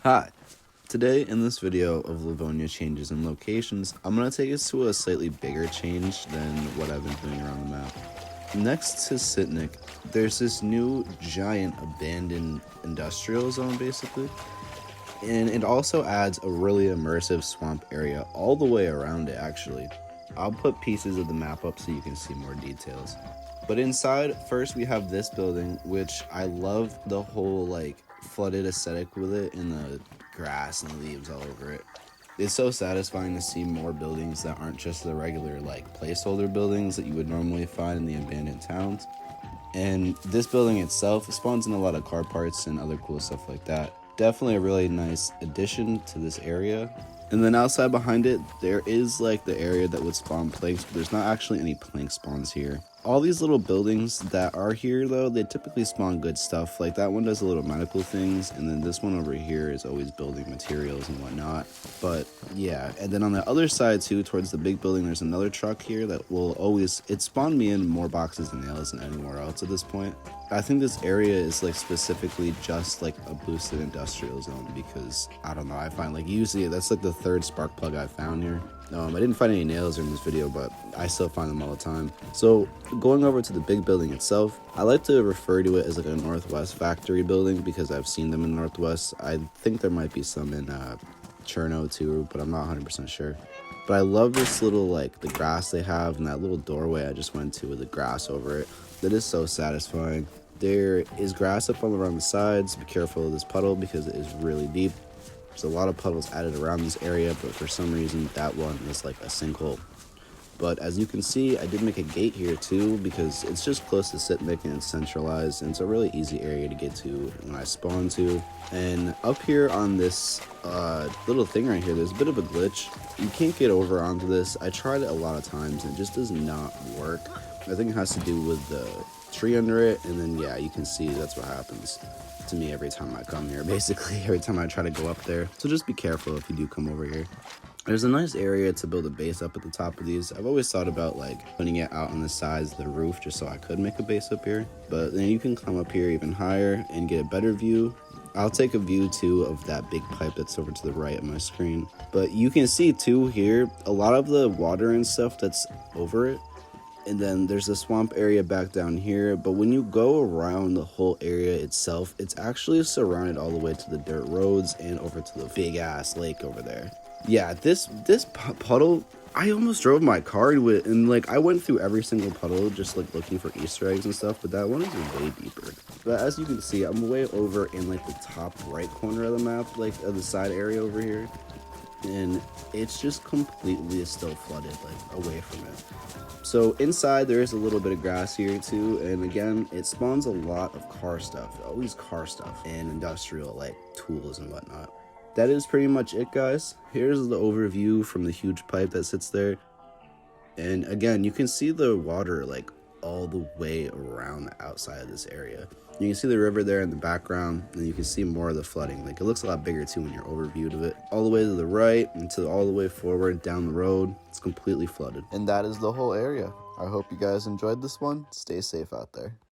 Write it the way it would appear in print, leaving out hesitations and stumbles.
Hi, today in this video of Livonia changes and locations, I'm going to take us to a slightly bigger change than what I've been doing around the map. Next to Sitnik, there's this new giant abandoned industrial zone basically, and it also adds a really immersive swamp area all the way around it actually. I'll put pieces of the map up so you can see more details. But inside, first we have this building, which I love the whole flooded aesthetic with it and the grass and leaves all over it. It's so satisfying to see more buildings that aren't just the regular placeholder buildings that you would normally find in the abandoned towns. And this building itself spawns in a lot of car parts and other cool stuff like that. Definitely a really nice addition to this area. And then outside behind it, there is the area that would spawn planks, but there's not actually any plank spawns here. All these little buildings that are here though, they typically spawn good stuff. Like that one does a little medical things, and then this one over here is always building materials and whatnot. But yeah, and then on the other side too, towards the big building, there's another truck here that will always, it spawned me in more boxes and nails than anywhere else at this point. I think this area is specifically just a boosted industrial zone because I don't know, I find usually that's the third spark plug I found here. I didn't find any nails in this video, but I still find them all the time. So going over to the big building itself, I like to refer to it as a Northwest factory building because I've seen them in Northwest. I think there might be some in Cherno too, but I'm not 100% sure. But I love this little the grass they have and that little doorway I just went to with the grass over it. That is so satisfying. There is grass up all around the sides. Be careful of this puddle because it is really deep. There's a lot of puddles added around this area, but for some reason that one is a sinkhole. But as you can see, I did make a gate here too because it's just close to Sitnik and it's centralized, and it's a really easy area to get to when I spawn to. And up here on this little thing right here, there's a bit of a glitch. You can't get over onto this. I tried it a lot of times and it just does not work. I think it has to do with the tree under it, and then yeah, you can see that's what happens to me every time I come here, basically every time I try to go up there. So just be careful if you do come over here. There's a nice area to build a base up at the top of these. I've always thought about putting it out on the sides of the roof just so I could make a base up here, but then you can come up here even higher and get a better view. I'll take a view too of that big pipe that's over to the right of my screen, but you can see too here a lot of the water and stuff that's over it. And then there's a swamp area back down here, but when you go around the whole area itself, it's actually surrounded all the way to the dirt roads and over to the big ass lake over there. Yeah, this puddle, I almost drove my car into it, and I went through every single puddle just looking for Easter eggs and stuff, but that one is way deeper. But as you can see, I'm way over in the top right corner of the map, of the side area over here, and it's just completely still flooded away from it. So inside there is a little bit of grass here too, and again it spawns a lot of car stuff, always car stuff and industrial tools and whatnot. That is pretty much it, guys. Here's the overview from the huge pipe that sits there, and again you can see the water all the way around the outside of this area. You can see the river there in the background, and you can see more of the flooding. It looks a lot bigger too when you're overviewed of it. All the way to the right and to all the way forward down the road, it's completely flooded. And that is the whole area. I hope you guys enjoyed this one. Stay safe out there.